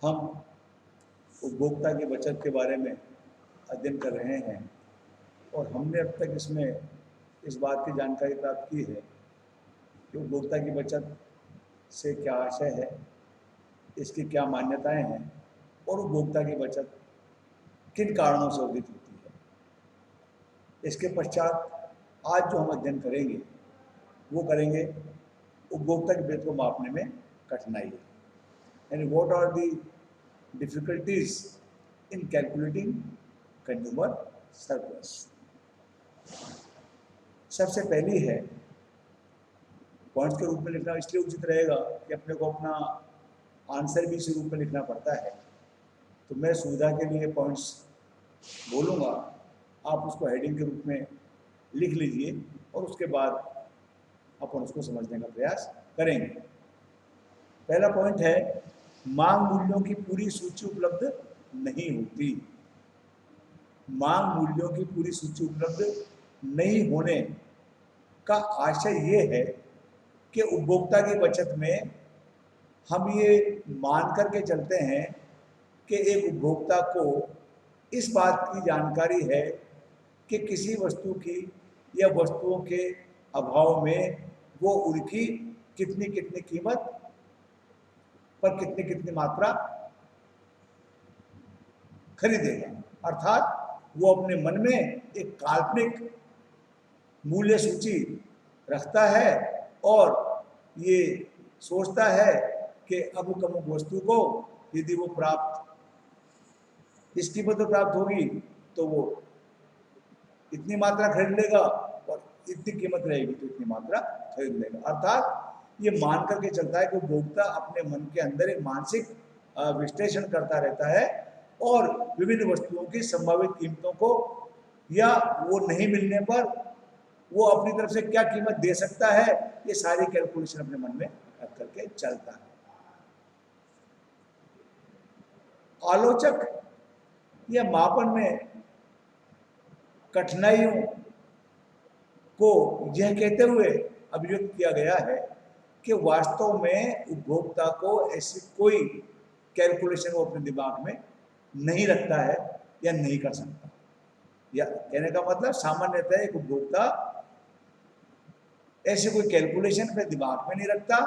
हम उपभोक्ता की बचत के बारे में अध्ययन कर रहे हैं और हमने अब तक इसमें इस बात की जानकारी प्राप्त की है कि उपभोक्ता की बचत से क्या आशय है, इसकी क्या मान्यताएं हैं और उपभोक्ता की बचत किन कारणों से उदित होती है। इसके पश्चात आज जो हम अध्ययन करेंगे वो करेंगे उपभोक्ता की बचत को मापने में कठिनाई, यानी what are the difficulties in calculating consumer surplus. सबसे पहली है, पॉइंट्स के रूप में लिखना इसलिए उचित रहेगा कि अपने को अपना आंसर भी इसी रूप में लिखना पड़ता है, तो मैं सुविधा के लिए पॉइंट्स बोलूँगा, आप उसको हेडिंग के रूप में लिख लीजिए और उसके बाद अपन उसको समझने का प्रयास करेंगे। पहला पॉइंट है, मांग मूल्यों की पूरी सूची उपलब्ध नहीं होती। मांग मूल्यों की पूरी सूची उपलब्ध नहीं होने का आशय ये है कि उपभोक्ता की बचत में हम ये मान करके चलते हैं कि एक उपभोक्ता को इस बात की जानकारी है कि किसी वस्तु की या वस्तुओं के अभाव में वो उनकी कितनी कितनी कीमत पर कितनी कितनी मात्रा खरीदेगा। अर्थात वो अपने मन में एक काल्पनिक मूल्य सूची रखता है और ये सोचता है कि अमुक अमुक वस्तु को यदि वो इस कीमत पर प्राप्त होगी तो वो इतनी मात्रा खरीद लेगा और इतनी कीमत रहेगी तो इतनी मात्रा खरीद लेगा। अर्थात ये मान करके चलता है कि उपभोक्ता अपने मन के अंदर एक मानसिक विश्लेषण करता रहता है और विभिन्न वस्तुओं की संभावित कीमतों को या वो नहीं मिलने पर वो अपनी तरफ से क्या कीमत दे सकता है, ये सारी कैलकुलेशन अपने मन में रख करके चलता है। आलोचक या मापन में कठिनाइयों को यह कहते हुए अभिव्यक्त किया गया है कि वास्तव में उपभोक्ता को ऐसी कोई कैलकुलेशन वो अपने दिमाग में नहीं रखता है या नहीं कर सकता। या कहने का मतलब सामान्यतः एक उपभोक्ता ऐसी कोई कैलकुलेशन अपने दिमाग में नहीं रखता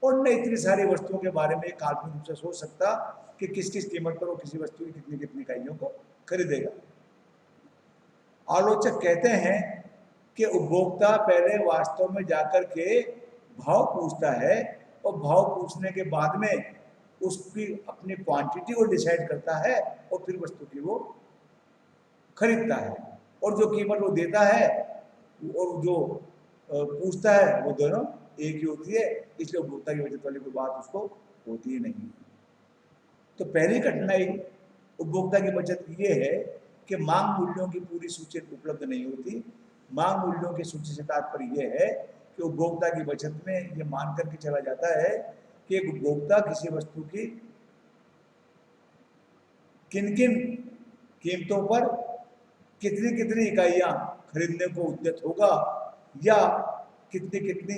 और न इतनी सारी वस्तुओं के बारे में काल्पनिक रूप से सोच सकता कि किस किस कीमत पर वो किसी वस्तु की कितनी कितनी इकाइयों को खरीदेगा। आलोचक कहते हैं कि उपभोक्ता पहले वास्तव में जाकर के भाव पूछता है और भाव पूछने के बाद में उसकी अपनी क्वांटिटी को डिसाइड करता है और फिर वस्तु की वो खरीदता है और जो कीमत वो देता है और जो पूछता है वो दोनों एक ही होती है, इसलिए उपभोक्ता की बचत वाली कोई बात उसको होती ही नहीं। तो पहली कठिनाई उपभोक्ता की बचत ये है कि मांग मूल्यों की पूरी सूची उपलब्ध नहीं होती। मांग मूल्यों की सूची से तात्पर्य यह है कि उपभोक्ता की बचत में ये मान करके चला जाता है कि एक उपभोक्ता किसी वस्तु की किन किन कीमतों पर कितनी कितनी इकाइयां खरीदने को उद्यत होगा या कितनी कितनी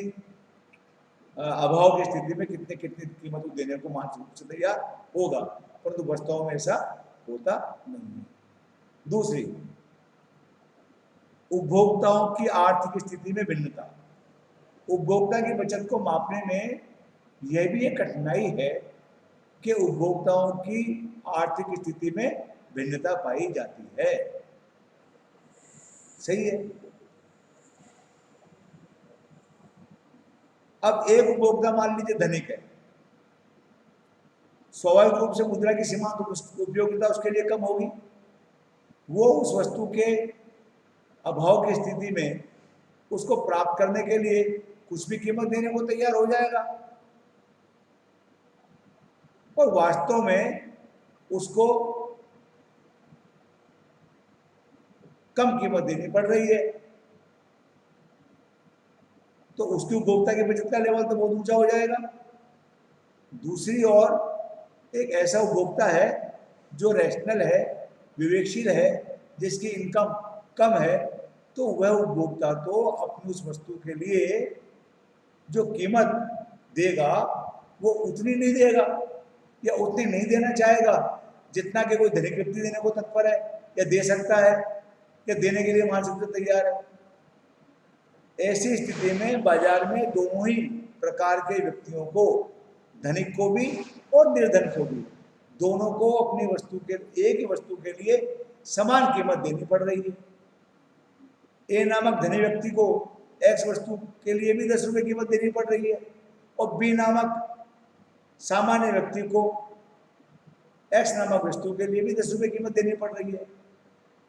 अभाव की स्थिति में कितनी कितनी कीमत देने को मानसिक रूप से तैयार होगा, परंतु वास्तव में ऐसा होता नहीं है। दूसरी, उपभोक्ताओं की आर्थिक स्थिति में भिन्नता। उपभोक्ता की बचत को मापने में यह भी एक कठिनाई है कि उपभोक्ताओं की आर्थिक स्थिति में भिन्नता पाई जाती है। सही है। अब एक उपभोक्ता मान लीजिए धनिक है, स्वाभाविक रूप से मुद्रा की सीमांत उपयोगिता उसके लिए कम होगी, वो उस वस्तु के अभाव की स्थिति में उसको प्राप्त करने के लिए कुछ भी कीमत देने को तैयार हो जाएगा और वास्तव में उसको कम कीमत देनी पड़ रही है, तो उसकी उपभोक्ता की बचत का लेवल तो बहुत ऊंचा हो जाएगा। दूसरी ओर एक ऐसा उपभोक्ता है जो रैशनल है, विवेकशील है, जिसकी इनकम कम है, तो वह उपभोक्ता तो अपनी उस वस्तु के लिए जो कीमत देगा वो उतनी नहीं देगा, या उतनी नहीं देना चाहेगा जितना कि कोई धनिक व्यक्ति देने को तत्पर है या दे सकता है या देने के लिए मानसिक रूप से तैयार है। ऐसी स्थिति में बाजार में दोनों ही प्रकार के व्यक्तियों को, धनिक को भी और निर्धन को भी, दोनों को अपनी वस्तु के, एक ही वस्तु के लिए समान कीमत देनी पड़ रही है। ए नामक धनी व्यक्ति को एक्स वस्तु के लिए भी 10 रुपये कीमत देनी पड़ रही है और बी नामक सामान्य व्यक्ति को एक्स नामक वस्तु के लिए भी 10 रुपये कीमत देनी पड़ रही है।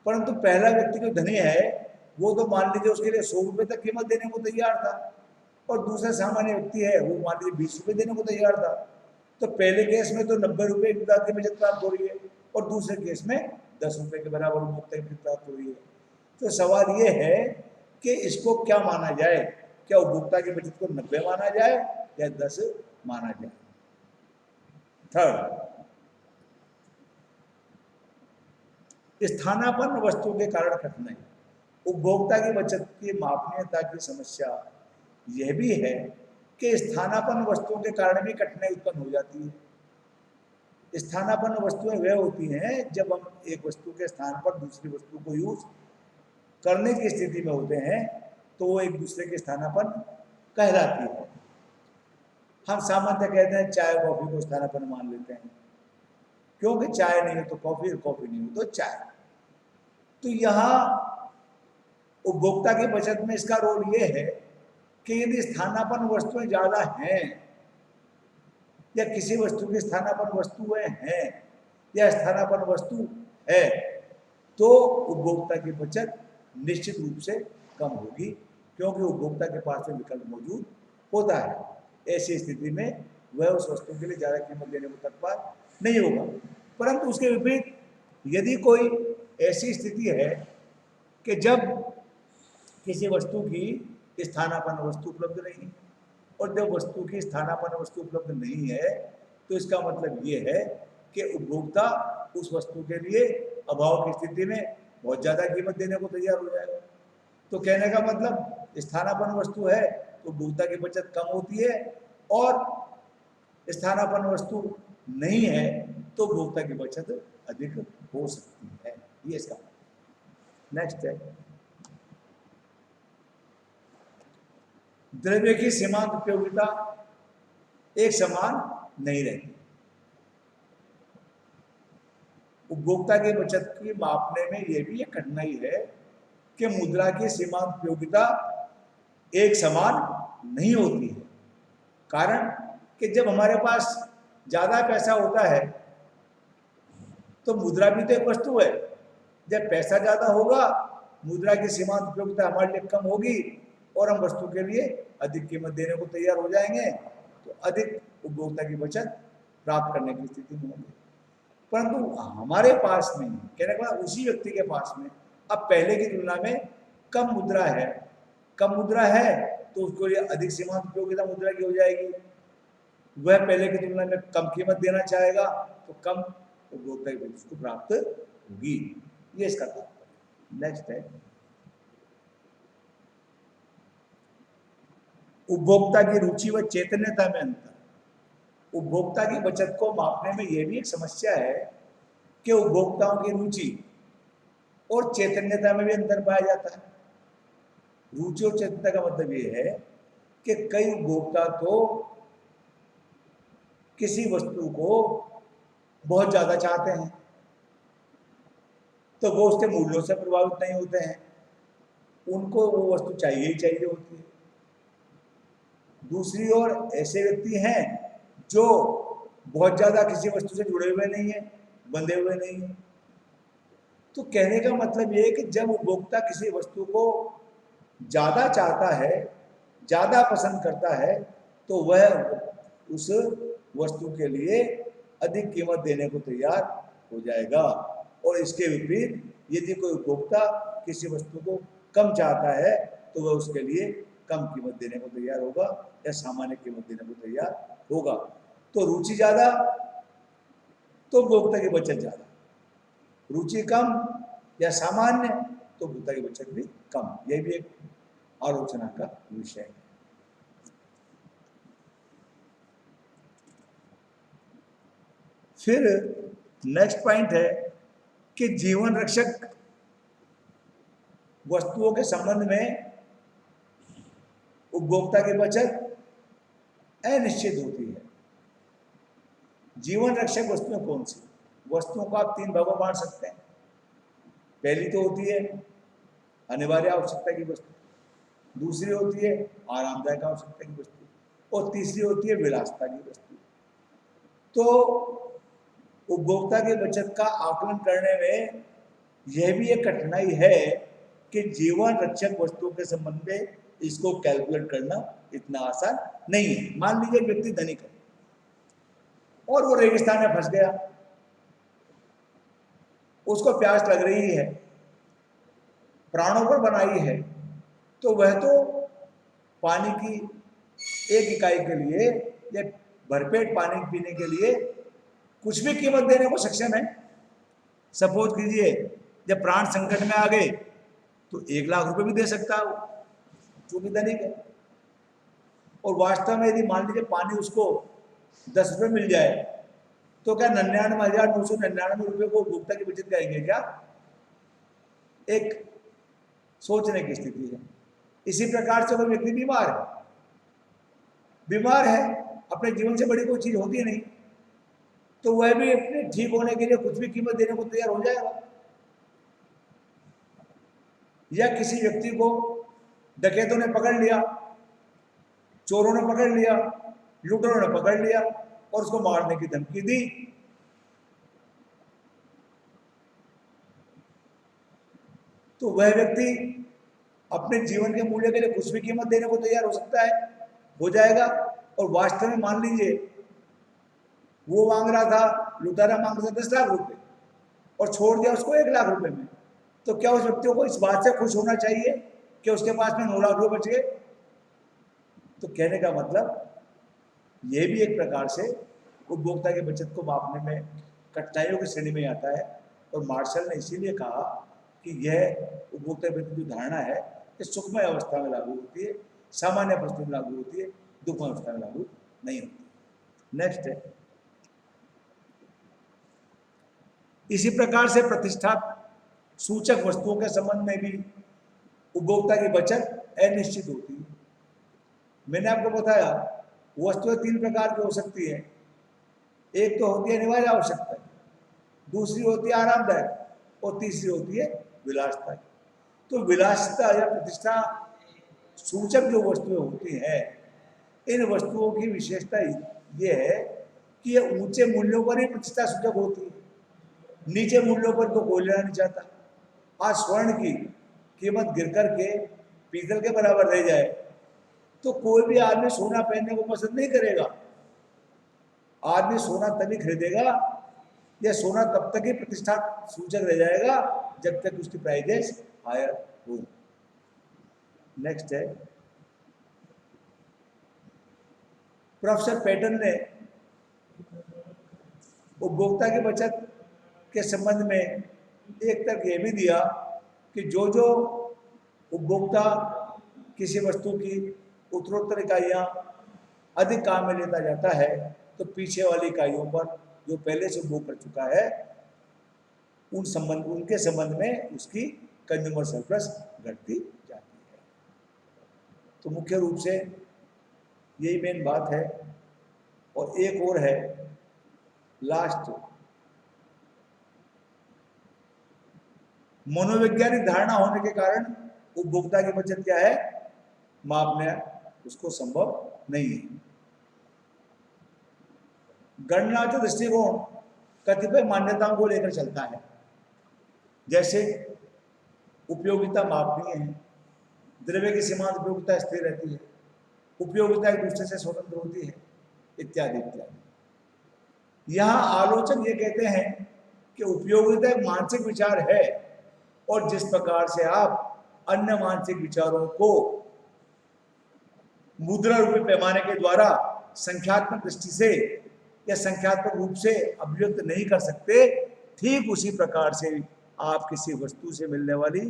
परंतु पहला व्यक्ति जो धनी है वो तो मान लीजिए उसके लिए 100 रुपये तक कीमत देने को तैयार था और दूसरा सामान्य व्यक्ति है वो मान लीजिए 20 रुपये देने को तैयार था। तो पहले केस में तो 90 रुपये की बचत प्राप्त हो रही है और दूसरे केस में 10 रुपये के बराबर उपभोक्ता की बचत प्राप्त हो रही है। तो सवाल ये है कि इसको क्या माना जाए, क्या उपभोक्ता की बचत को 90 माना जाए या 10 माना जाए। थर्ड, स्थानापन्न वस्तु के कारण कठिनाई। उपभोक्ता की बचत की मापनीयता की समस्या यह भी है कि स्थानापन्न वस्तुओं के कारण भी कठिनाई उत्पन्न हो जाती है। स्थानापन्न वस्तुएं वह होती हैं जब हम एक वस्तु के स्थान पर दूसरी वस्तु को यूज करने की स्थिति में होते हैं तो वो एक दूसरे के स्थानापन्न कहलाती है। हम सामान्यतः कहते हैं चाय कॉफी को स्थानापन्न मान लेते हैं, क्योंकि चाय नहीं हो तो कॉफी और कॉफी नहीं हो तो चाय। तो यहाँ उपभोक्ता की बचत में इसका रोल ये है कि यदि स्थानापन्न वस्तुएं ज्यादा हैं या किसी वस्तु की स्थानापन्न वस्तुएं हैं या स्थानापन्न वस्तु है तो उपभोक्ता की बचत निश्चित रूप से कम होगी, क्योंकि उपभोक्ता के पास में विकल्प मौजूद होता है। ऐसी स्थिति में वह उस वस्तु के लिए ज्यादा कीमत देने को तत्पर नहीं होगा। परंतु उसके विपरीत यदि कोई ऐसी स्थिति है कि जब किसी वस्तु की स्थानापन्न वस्तु उपलब्ध नहीं है और जब वस्तु की स्थानापन्न वस्तु उपलब्ध नहीं है तो इसका मतलब ये है कि उपभोक्ता उस वस्तु के लिए अभाव की स्थिति में बहुत ज्यादा कीमत देने को तैयार हो जाएगा। तो कहने का मतलब स्थानापन्न वस्तु है तो उपभोक्ता की बचत कम होती है और स्थानापन्न वस्तु नहीं है तो उपभोक्ता की बचत अधिक हो सकती है। ये इसका नेक्स्ट है, द्रव्य की सीमांत उपयोगिता एक समान नहीं रहती। उपभोक्ता की बचत की मापने में यह भी एक कठिनाई है कि मुद्रा की सीमांत उपयोगिता एक समान नहीं होती है। कारण कि जब हमारे पास ज्यादा पैसा होता है तो मुद्रा भी तो एक वस्तु है। जब पैसा ज्यादा होगा मुद्रा की सीमांत उपयोगिता हमारे लिए कम होगी और हम वस्तु के लिए अधिक कीमत देने को तैयार हो जाएंगे तो अधिक उपभोक्ता की बचत प्राप्त करने की स्थिति में होंगे। परंतु हमारे पास में, कहने का मतलब उसी व्यक्ति के पास में अब पहले की तुलना में कम मुद्रा है तो उसको ये अधिक सीमांत उपयोगिता मुद्रा की हो जाएगी। वह पहले की तुलना में कम कीमत देना चाहेगा तो कम उपभोक्ता की बचत को प्राप्त होगी। ये इसका तात्पर्य। नेक्स्ट है, उपभोक्ता की रुचि व चैतन्यता में अंतर। उपभोक्ता की बचत को मापने में यह भी एक समस्या है कि उपभोक्ताओं की रुचि और चैतन्यता में भी अंतर पाया जाता है। रुचि और चैतन्यता का मतलब यह है कि कई उपभोक्ता तो किसी वस्तु को बहुत ज्यादा चाहते हैं तो वो उसके मूल्यों से प्रभावित नहीं होते हैं, उनको वो वस्तु चाहिए ही चाहिए होती है। दूसरी ओर ऐसे व्यक्ति हैं जो बहुत ज्यादा किसी वस्तु से जुड़े हुए नहीं है, बंधे हुए नहीं है। तो कहने का मतलब ये है कि जब उपभोक्ता किसी वस्तु को ज्यादा चाहता है, ज्यादा पसंद करता है तो वह उस वस्तु के लिए अधिक कीमत देने को तैयार हो जाएगा। और इसके विपरीत यदि कोई उपभोक्ता किसी वस्तु को कम चाहता है तो वह उसके लिए कम कीमत देने को तैयार होगा या सामान्य कीमत देने को तैयार होगा। तो रुचि ज्यादा तो उपभोक्ता की बचत ज्यादा, रुचि कम या सामान्य तो उपभोक्ता की बचत भी कम। यह भी एक आलोचना का विषय है। फिर नेक्स्ट पॉइंट है कि जीवन रक्षक वस्तुओं के संबंध में उपभोक्ता की बचत अनिश्चित होती है। जीवन रक्षक वस्तुएं कौन सी? वस्तुओं को आप 3 भागों में बांट सकते हैं। पहली तो होती है अनिवार्य आवश्यकता की वस्तु, दूसरी होती है आरामदायक आवश्यकता की वस्तु, और तीसरी होती है विलासिता की वस्तु। तो उपभोक्ता की बचत का आकलन करने में यह भी एक कठिनाई है कि जीवन रक्षक वस्तुओं के संबंध में इसको कैलकुलेट करना इतना आसान नहीं है। मान लीजिए व्यक्ति धनिक है और वो रेगिस्तान में फंस गया, उसको प्यास लग रही है, प्राणों पर बनाई है, तो वह तो पानी की 1 इकाई के लिए या भरपेट पानी पीने के लिए कुछ भी कीमत देने को सक्षम है। सपोज कीजिए जब प्राण संकट में आ गए तो 1 लाख रुपए भी दे सकता है वो, जो भी धनिक है। और वास्तव में यदि मान लीजिए पानी उसको 10 रुपए मिल जाए तो क्या 99,999 रुपए को उपभोक्ता की बचत करेंगे क्या? एक सोचने की स्थिति है। इसी प्रकार से कोई व्यक्ति बीमार है, अपने जीवन से बड़ी कोई चीज होती नहीं, तो वह भी अपने ठीक होने के लिए कुछ भी कीमत देने को तैयार हो जाएगा। या किसी व्यक्ति को डकैतों ने पकड़ लिया, चोरों ने पकड़ लिया, लुटेरों ने पकड़ लिया और उसको मारने की धमकी दी, तो वह व्यक्ति अपने जीवन के मूल्य के लिए कुछ भी कीमत देने को तैयार हो सकता है, हो जाएगा। और वास्तव में मान लीजिए वो मांग रहा था, लुटेरा मांग रहा था 10 लाख रुपए और छोड़ दिया उसको 1 लाख रुपए में, तो क्या उस व्यक्ति को इस बात से खुश होना चाहिए कि उसके पास में 9 लाख रुपए बच गए? तो कहने का मतलब यह भी एक प्रकार से उपभोक्ता की बचत को मापने में कठिनाइयों की श्रेणी में आता है। और मार्शल ने इसीलिए कहा कि यह उपभोक्ता की बचत की धारणा है कि सुखमय अवस्था में लागू होती है, सामान्य परिस्थिति में लागू होती है, दुखमय अवस्था में लागू नहीं होती। नेक्स्ट है, इसी प्रकार से प्रतिष्ठा सूचक वस्तुओं के संबंध में भी उपभोक्ता की बचत अनिश्चित होती है। मैंने आपको बताया वस्तुएं 3 प्रकार की हो सकती है। एक तो होती है अनिवार्य आवश्यकता, दूसरी होती है आरामदायक और तीसरी होती है विलासिता। तो विलासिता या प्रतिष्ठा सूचक जो वस्तुएं होती हैं, इन वस्तुओं की विशेषता ये है कि ये ऊंचे मूल्यों पर ही प्रतिष्ठा सूचक होती है, नीचे मूल्यों पर तो कोई लेना नहीं चाहता। आज स्वर्ण की कीमत गिर करके पीतल के बराबर रह जाए तो कोई भी आदमी सोना पहनने को पसंद नहीं करेगा। आदमी सोना तभी खरीदेगा या सोना तब तक ही प्रतिष्ठा सूचक रह जाएगा जब तक उसकी प्राइजेस हायर हो। नेक्स्ट है, प्रोफेसर पैटन ने उपभोक्ता की बचत के संबंध में एक तर्क यह भी दिया कि जो जो उपभोक्ता किसी वस्तु की उत्तरोत्तर इकाइयाँ अधिक काम में लेता जाता है तो पीछे वाली इकाइयों पर जो पहले से उपभोग कर चुका है उनके संबंध में उसकी कंज्यूमर सरप्लस घटती जाती है। तो मुख्य रूप से यही मेन बात है। और एक और है लास्ट, मनोवैज्ञानिक धारणा होने के कारण उपभोक्ता की बचत क्या है, मापना उसको संभव नहीं है। गणनात्मक दृष्टिकोण कतिपय मान्यताओं को लेकर चलता है, जैसे उपयोगिता मापनीय है, द्रव्य की सीमांत उपयोगिता स्थिर रहती है, उपयोगिता एक दूसरे से स्वतंत्र होती है, इत्यादि इत्यादि। यहाँ आलोचक ये कहते हैं कि उपयोगिता एक मानसिक विचार है और जिस प्रकार से आप अन्य मानसिक विचारों को मुद्रा रूपी पैमाने के द्वारा संख्यात्मक दृष्टि से या संख्यात्मक रूप से अभिव्यक्त नहीं कर सकते, ठीक उसी प्रकार से आप किसी वस्तु से मिलने वाली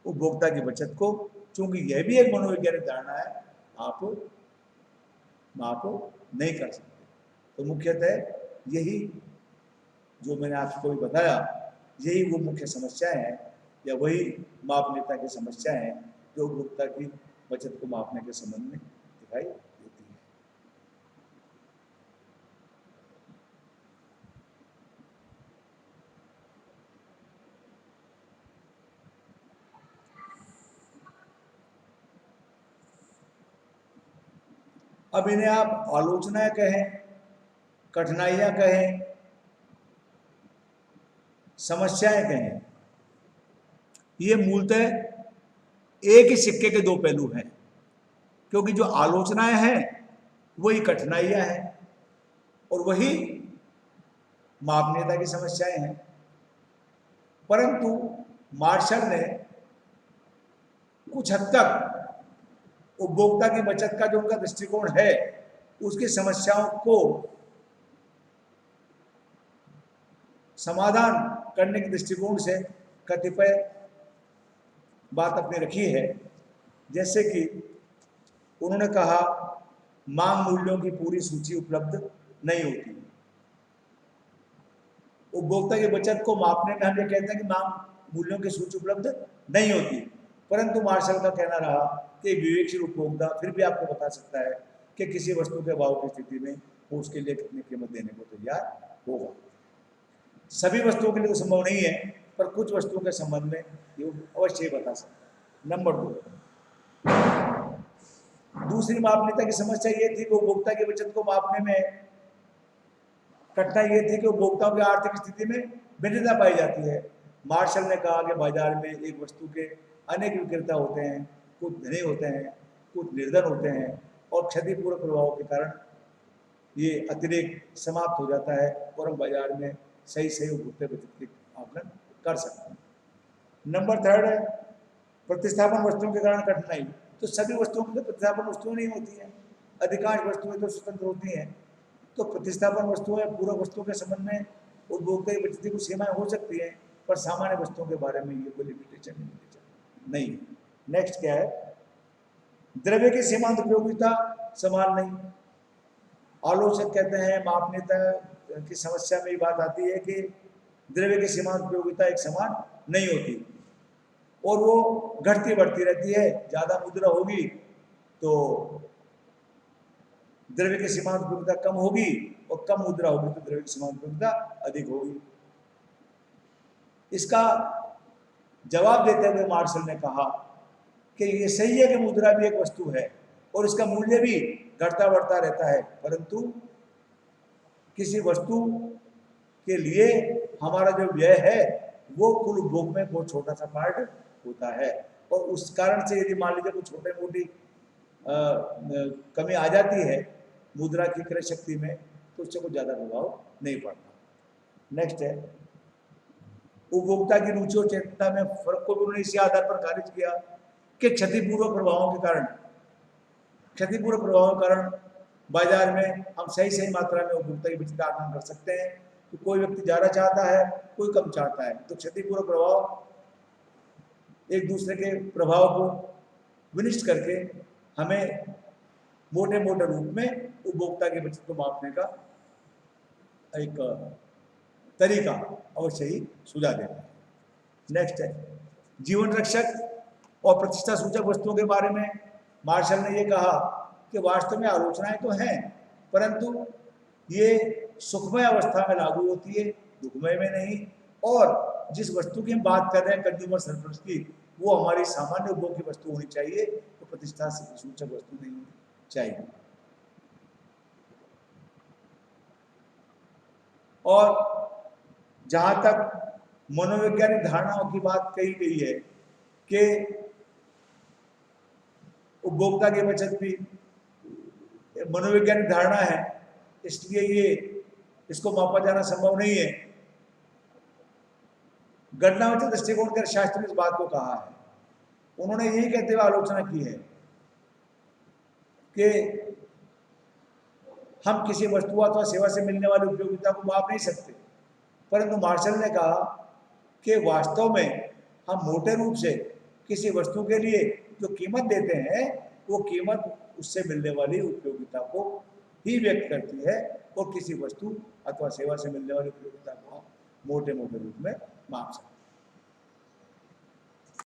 उपभोक्ता की बचत को, चूंकि यह भी एक मनोवैज्ञानिक धारणा है, आप माप नहीं कर सकते। तो मुख्यतः यही जो मैंने आपको भी बताया, यही वो मुख्य समस्याएं हैं या वही मापनीयता की समस्याएं हैं जो उपभोक्ता की बचत को मापने के संबंध में दिखाई देती है। अब इन्हें आप आलोचनाएं कहें, कठिनाइयां कहें, समस्याएं कहें, ये मूलतः एक ही सिक्के के दो पहलू हैं, क्योंकि जो आलोचनाएं हैं वही कठिनाइयां हैं और वही मापनीयता की समस्याएं हैं। परंतु मार्शल ने कुछ हद तक उपभोक्ता की बचत का जो उनका दृष्टिकोण है उसकी समस्याओं को समाधान करने के दृष्टिकोण से कतिपय बात अपनी रखी है। जैसे कि उन्होंने कहा मांग मूल्यों की पूरी सूची उपलब्ध नहीं होती। उपभोक्ता की बचत को मापने में हम ये कहते हैं कि मांग मूल्यों की सूची उपलब्ध नहीं होती, परंतु मार्शल का कहना रहा कि विवेकशील उपभोक्ता फिर भी आपको बता सकता है कि किसी वस्तु के भाव की स्थिति में वो उसके लिए कितनी कीमत देने को तैयार होगा। सभी वस्तुओं के लिए तो संभव नहीं है, पर कुछ वस्तुओं के संबंध में ये अवश्य बता सकता है। नंबर 2, दूसरी मापनीयता की समस्या ये थी कि उपभोक्ता की बचत को मापने में कठिनाई ये थी कि उपभोक्ताओं की आर्थिक स्थिति में भिन्नता पाई जाती है। मार्शल ने कहा कि बाजार में एक वस्तु के अनेक विक्रेता होते हैं, कुछ धनी होते हैं, कुछ निर्धन होते हैं, और क्षतिपूर्वक प्रभाव के कारण ये अतिरेक समाप्त हो जाता है और हम बाजार में सही सही उपभोक्ता बचत के आकलन कर सकते हैं। नंबर 3 है प्रतिस्थापन वस्तुओं के कारण कठिनाई। तो सभी वस्तुओं की प्रतिस्थापन वस्तुएं नहीं होती हैं, अधिकांश वस्तुएं तो स्वतंत्र होती हैं। तो प्रतिस्थापन वस्तुएं पूरक वस्तुओं के संबंध में उपभोक्ता की बचत की कुछ सीमाएं हो सकती हैं, पर सामान्य वस्तुओं के बारे में ये कोई लिमिटेशन नहीं। नेक्स्ट क्या है, द्रव्य की सीमांत उपयोगिता समान नहीं। आलोचक कहते हैं मापनीयता की समस्या में ये बात आती है कि द्रव्य की सीमांत उपयोगिता एक समान नहीं होती और वो घटती बढ़ती रहती है। ज्यादा मुद्रा होगी तो द्रव्य की सीमांत उपयोगिता कम होगी और कम मुद्रा होगी तो द्रव्य की सीमांत उपयोगिता अधिक होगी। इसका जवाब देते हुए मार्शल ने कहा कि ये सही है कि मुद्रा भी एक वस्तु है और इसका मूल्य भी घटता बढ़ता रहता है, परंतु किसी वस्तु के लिए हमारा जो व्यय है वो कुल उपभोग में बहुत छोटा सा पार्ट होता है और उस कारण से यदि मान लीजिए कुछ छोटे मोटी कमी आ जाती है मुद्रा की क्रय शक्ति में तो उससे कुछ ज्यादा प्रभाव नहीं पड़ता। नेक्स्ट है उपभोक्ता की रुचि और चेतनता में फर्क को भी उन्होंने इसी आधार पर खारिज किया कि क्षतिपूर्वक प्रभावों के कारण बाजार में हम सही मात्रा में उपभोक्ता की बचत का आकलन कर सकते हैं। तो कोई व्यक्ति ज्यादा चाहता है, कोई कम चाहता है, तो क्षतिपूर्वक प्रभाव एक दूसरे के प्रभाव को विनिष्ट करके हमें मोटे रूप में उपभोक्ता की बचत को मापने का एक तरीका अवश्य ही सुझा देता है। नेक्स्ट है जीवन रक्षक और प्रतिष्ठा सूचक वस्तुओं के बारे में मार्शल ने यह कहा कि वास्तव में आलोचनाएं तो हैं, परंतु ये सुखमय अवस्था में लागू होती है, दुखमय में नहीं। और जिस वस्तु की हम बात कर रहे हैं कंज्यूमर सरप्लस की, वो हमारी सामान्य उपभोग की वस्तु होनी चाहिए, तो प्रतिष्ठा सूचक वस्तु नहीं होनी चाहिए। और जहां तक मनोवैज्ञानिक धारणाओं की बात कही गई है कि उपभोक्ता की बचत भी मनोवैज्ञानिक धारणा है, इसलिए ये इसको मापा जाना संभव नहीं है। घटनावचक दृष्टिकोण के शास्त्र ने इस बात को कहा है। उन्होंने यही कहते हुए आलोचना की है कि हम किसी वस्तु अथवा सेवा से मिलने वाली उपयोगिता को माप नहीं सकते, परंतु मार्शल ने कहा कि वास्तव में हम मोटे रूप से किसी वस्तु के लिए जो कीमत देते हैं वो कीमत उससे मिलने वाली उपयोगिता को ही व्यक्त करती है और किसी वस्तु अथवा सेवा से मिलने वाली उपयोगिता को मोटे मोटे रूप में माप सकते हैं।